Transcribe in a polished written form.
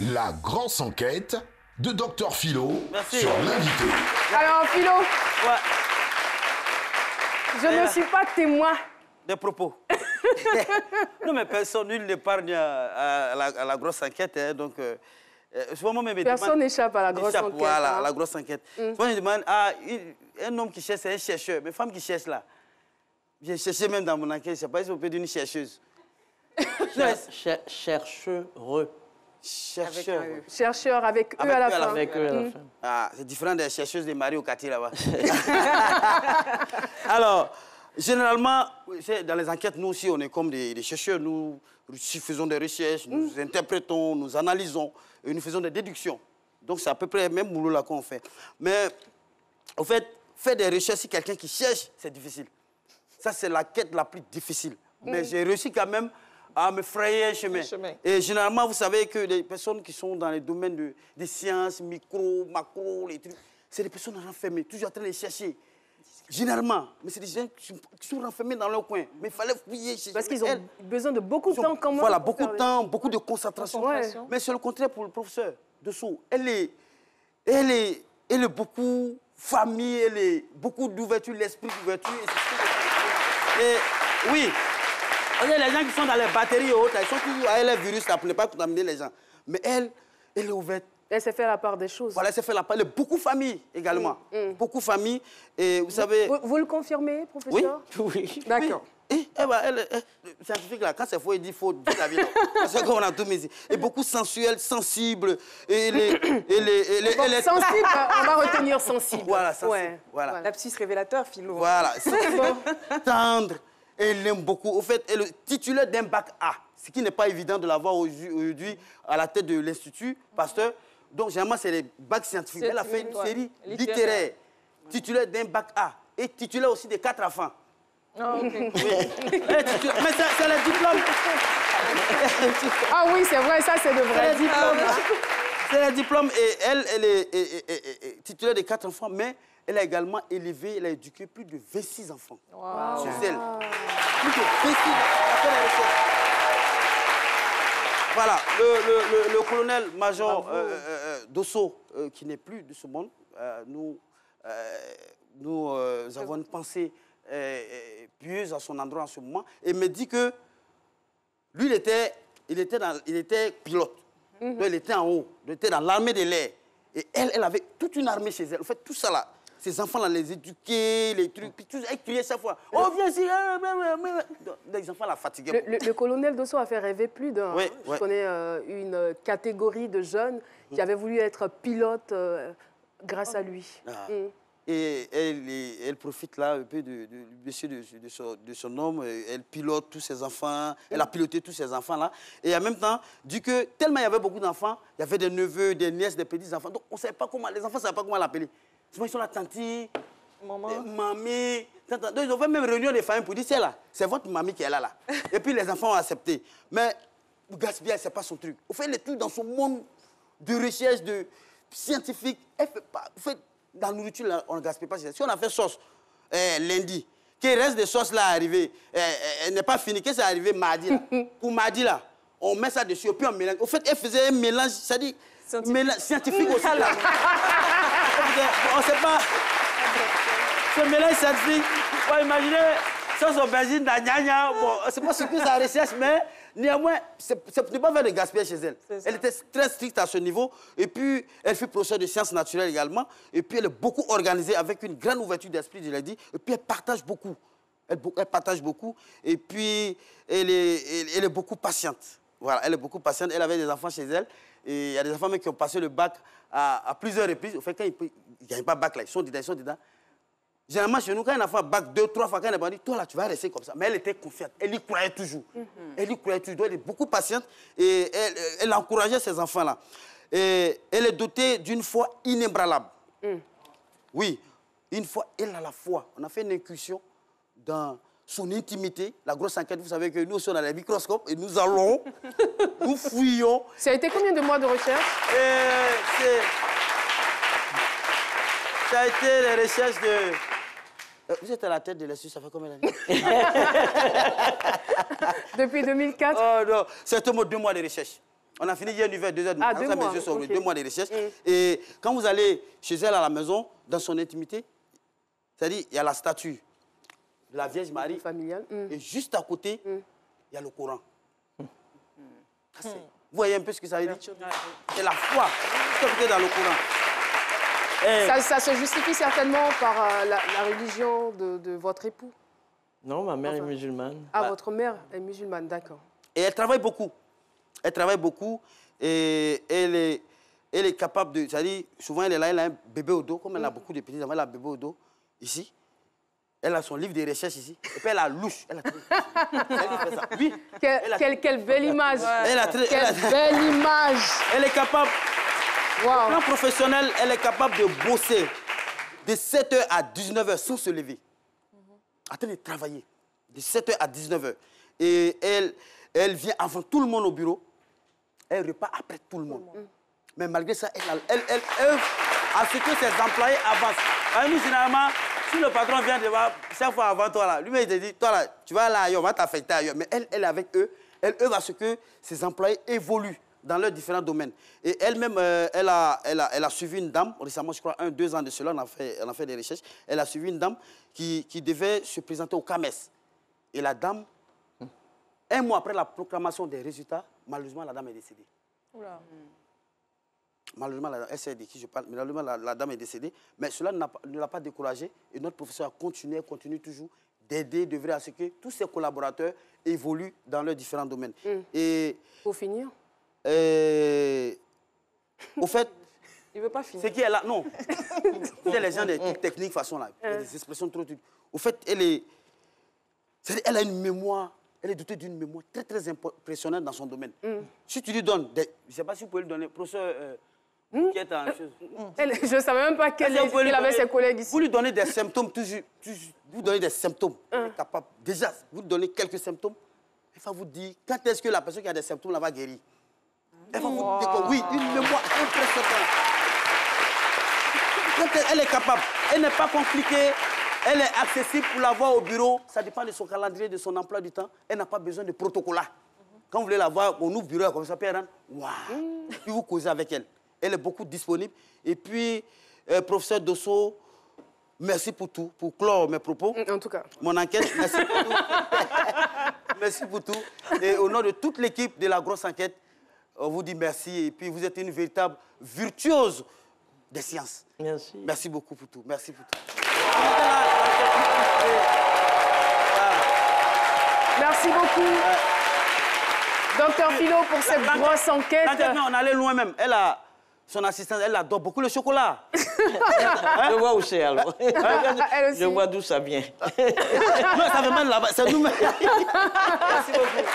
La grosse enquête de Dr Philo. Merci. Sur l'invité. Alors, Philo, Ouais, je ne suis pas témoin. des propos. Non, mais personne, nul n'épargne à la grosse enquête. Hein, donc, souvent, moi, Personne n'échappe à la grosse enquête. Voilà, hein. à la grosse enquête. Souvent, je demande, ah, un homme qui cherche, c'est un chercheur. Mais femme qui cherche là, j'ai cherché même dans mon enquête, je ne sais pas si on peut dire une chercheuse. Chercheur. Chercheur. Chercheur avec eux Avec à la eux à la fin. Avec eux à la fin. Ah, c'est différent des chercheuses de Marie au quartier là-bas. Alors, généralement, dans les enquêtes, nous aussi, on est comme des chercheurs. Nous faisons des recherches, nous interprétons, nous analysons et nous faisons des déductions. Donc, c'est à peu près le même boulot là qu'on fait. Mais, en fait, faire des recherches sur quelqu'un qui cherche, c'est difficile. Ça, c'est la quête la plus difficile. Mais j'ai réussi quand même à me frayer un chemin. Et généralement, vous savez que les personnes qui sont dans les domaines des sciences, micro, macro, les trucs, c'est des personnes renfermées, toujours en train de les chercher. Généralement, mais c'est des gens qui sont renfermés dans leur coin. Mais il fallait fouiller. Parce qu'ils ont besoin de beaucoup de temps quand même. Voilà, beaucoup de temps, beaucoup de concentration. Ouais. Mais c'est le contraire pour le professeur Dosso. Elle est beaucoup famille, elle est beaucoup d'ouverture, l'esprit d'ouverture. Et oui, les gens qui sont dans les batteries hautes, ils sont toujours avec les virus là, pour ne pas contaminer les gens. Mais elle est ouverte. Elle s'est fait la part des choses. Voilà, elle s'est fait la part. Elle a beaucoup de famille également. Beaucoup de famille. Et vous savez... Vous le confirmez, professeur? Oui. D'accord. Oui. Elle, scientifique là, quand c'est faux, il dit il faut dire la vie. Parce qu'on a tout mis ici. Et beaucoup sensuelle, sensible. Sensible, on va retenir sensible. Voilà, sensible. Ouais. Voilà. Lapsus révélateur, Philo. Voilà. Tendre. Elle aime beaucoup. Au fait, elle est titulaire d'un bac A. Ce qui n'est pas évident de l'avoir aujourd'hui à la tête de l'Institut Pasteur. Donc, généralement, c'est les bacs scientifiques. Elle a fait une série littéraire. Titulaire d'un bac A. Et titulaire aussi de 4 enfants. Oh, ok. Oui. Mais c'est le diplôme. Ah oui, c'est vrai, ça, c'est de vrai diplôme. C'est le diplôme. Et elle est titulaire de 4 enfants, mais elle a également élevé, elle a éduqué plus de 26 enfants. Wow. Chez elle. Plus de 26 enfants. Voilà, le colonel-major Dosso, qui n'est plus de ce monde, nous avons une pensée pieuse à son endroit en ce moment, et me dit que lui, il était pilote. Donc, il était en haut, il était dans l'armée de l'air. Et elle avait toute une armée chez elle. En fait, tout ça là, ces enfants-là, les éduquer, les trucs, puis tout, elle criait chaque fois. Oh, viens ici. Les enfants la fatiguaient. Le colonel Dosso a fait rêver plus d'un. Oui, Je connais une catégorie de jeunes qui avaient voulu être pilote grâce à lui. Et elle profite là un peu de son homme. Elle pilote tous ses enfants. Elle a piloté tous ses enfants-là. Et en même temps, dit que tellement il y avait beaucoup d'enfants, il y avait des neveux, des nièces, des petits-enfants. Donc, on savait pas comment, les enfants ne savaient pas comment l'appeler. Souvent, ils sont là, tanti, mamie. Donc, ils ont fait même réunion des familles pour dire, c'est là, c'est votre mamie qui est là. Et puis, les enfants ont accepté. Mais gaspiller, ce n'est pas son truc. On fait les trucs dans son monde de recherche, de scientifique. Elle fait pas... En fait, dans la nourriture, là, on ne gaspille pas. Si on a fait sauce lundi, qu'il reste des sauces là arrivées, elle n'est pas finie, que ça arrivé mardi. Là. Pour mardi, là, on met ça dessus et puis on mélange. Au fait, elle faisait un mélange, c'est-à-dire scientifique aussi. Là. On ne sait pas. Ce mélange scientifique, on va imaginer sauce aubergine, d'agnagne. Bon, c'est pas ce que ça recherche, mais néanmoins, c'est ne pas faire de gaspillage chez elle. Elle était très stricte à ce niveau. Et puis, elle fait professeur de sciences naturelles également. Et puis, elle est beaucoup organisée avec une grande ouverture d'esprit, je l'ai dit. Et puis, elle partage beaucoup. Elle partage beaucoup. Et puis, elle est beaucoup patiente. Voilà, elle est beaucoup patiente. Elle avait des enfants chez elle. Et il y a des enfants même qui ont passé le bac à plusieurs reprises. Au fait, quand ils ne gagnent pas le bac, là, ils sont dedans. Généralement, chez nous, quand un enfant a bac 2, 3 fois, quand elle a dit, toi là, tu vas rester comme ça. Mais elle était confiante. Elle y croyait toujours. Elle y croyait toujours. Donc, elle est beaucoup patiente et elle encourageait ses enfants-là. Et elle est dotée d'une foi inébranlable. Oui, une foi, elle a la foi. On a fait une incursion dans son intimité. La grosse enquête, vous savez que nous aussi, on a les microscopes et nous allons, nous fouillons. Ça a été combien de mois de recherche? Ça a été les recherches de... Vous êtes à la tête de l'Institut, ça fait combien d'années? Depuis 2004? Oh non, c'est au moins 2 mois de recherche. On a fini hier vers 2h du Ah, matin. 2 mois, Mes yeux sont ok. 2 mois de recherche. Et quand vous allez chez elle à la maison, dans son intimité, c'est-à-dire, il y a la statue de la Vierge Marie. Familial. Et juste à côté, il y a le Coran. Vous voyez un peu ce que ça veut dire? C'est la foi qui est dans le Coran. Et Ça se justifie certainement par la religion de votre époux. Non, ma mère est musulmane. Ah, votre mère est musulmane, d'accord. Et elle travaille beaucoup. Elle travaille beaucoup et elle est capable de... C'est-à-dire, souvent, elle a un bébé au dos, comme elle a beaucoup de petits enfants, elle a un bébé au dos, ici. Elle a son livre de recherche ici. Et puis, elle a louche. Elle a fait ça. Oui. Quelle belle image. Quelle belle image. Elle est capable... Au Wow. plan professionnel, elle est capable de bosser de 7h à 19h sans se lever. En train de travailler de 7h à 19h. Et elle vient avant tout le monde au bureau. Elle repart après tout le monde. Mais malgré ça, elle œuvre à ce que ses employés avancent. Nous, généralement, si le patron vient de voir chaque fois avant toi, là, lui, il te dit, toi, là, tu vas là ailleurs, on va t'affecter ailleurs. Mais elle est avec eux. Elle œuvre à ce que ses employés évoluent dans leurs différents domaines. Et elle-même, elle a suivi une dame, récemment, je crois, 1-2 ans de cela, on a fait des recherches. Elle a suivi une dame qui devait se présenter au CAMES. Et la dame, 1 mois après la proclamation des résultats, malheureusement, la dame est décédée. Oula. Malheureusement, elle sait de qui je parle, mais malheureusement, la dame est décédée. Mais cela ne l'a pas découragée. Et notre professeur a continué, continue toujours d'aider, d'œuvrer à ce que tous ses collaborateurs évoluent dans leurs différents domaines. Et Pour finir. au fait, Il ne veut pas finir. c'est qui est là, non. C'est les gens des trucs techniques, façon là, des expressions trop. Au fait, elle a une mémoire, elle est dotée d'une mémoire très très impressionnante dans son domaine. Si tu lui donnes, je ne sais pas si vous pouvez lui donner, professeur, qui est en chose. Je ne savais même pas qu'elle avait ses collègues ici. Vous lui donnez des symptômes, vous donnez des symptômes. Elle est capable. Déjà, vous lui donnez quelques symptômes, elle va vous dire quand est-ce que la personne qui a des symptômes là va guérir. Elle va vous dire que oui, une mémoire impressionnante. Quand elle est capable, elle n'est pas compliquée, elle est accessible pour la voir au bureau. Ça dépend de son calendrier, de son emploi du temps. Elle n'a pas besoin de protocole. Quand vous voulez la voir, on ouvre le bureau comme ça, puis elle rentre. Waouh! Puis vous causez avec elle. Elle est beaucoup disponible. Et puis, professeur Dosso, merci pour tout, pour clore mes propos. En tout cas. Mon enquête, merci pour tout. Merci pour tout. Et au nom de toute l'équipe de la grosse enquête, on vous dit merci. Et puis, vous êtes une véritable virtuose des sciences. Merci. Merci beaucoup pour tout. Merci pour tout. Merci beaucoup, Docteur Philo, pour cette grosse enquête. L'enquête, on allait loin même. Elle a son assistante, elle adore beaucoup le chocolat. Je vois où c'est alors. Elle aussi. Je vois d'où ça vient. Non, ça vient même là-bas. C'est nous-mêmes. Merci beaucoup.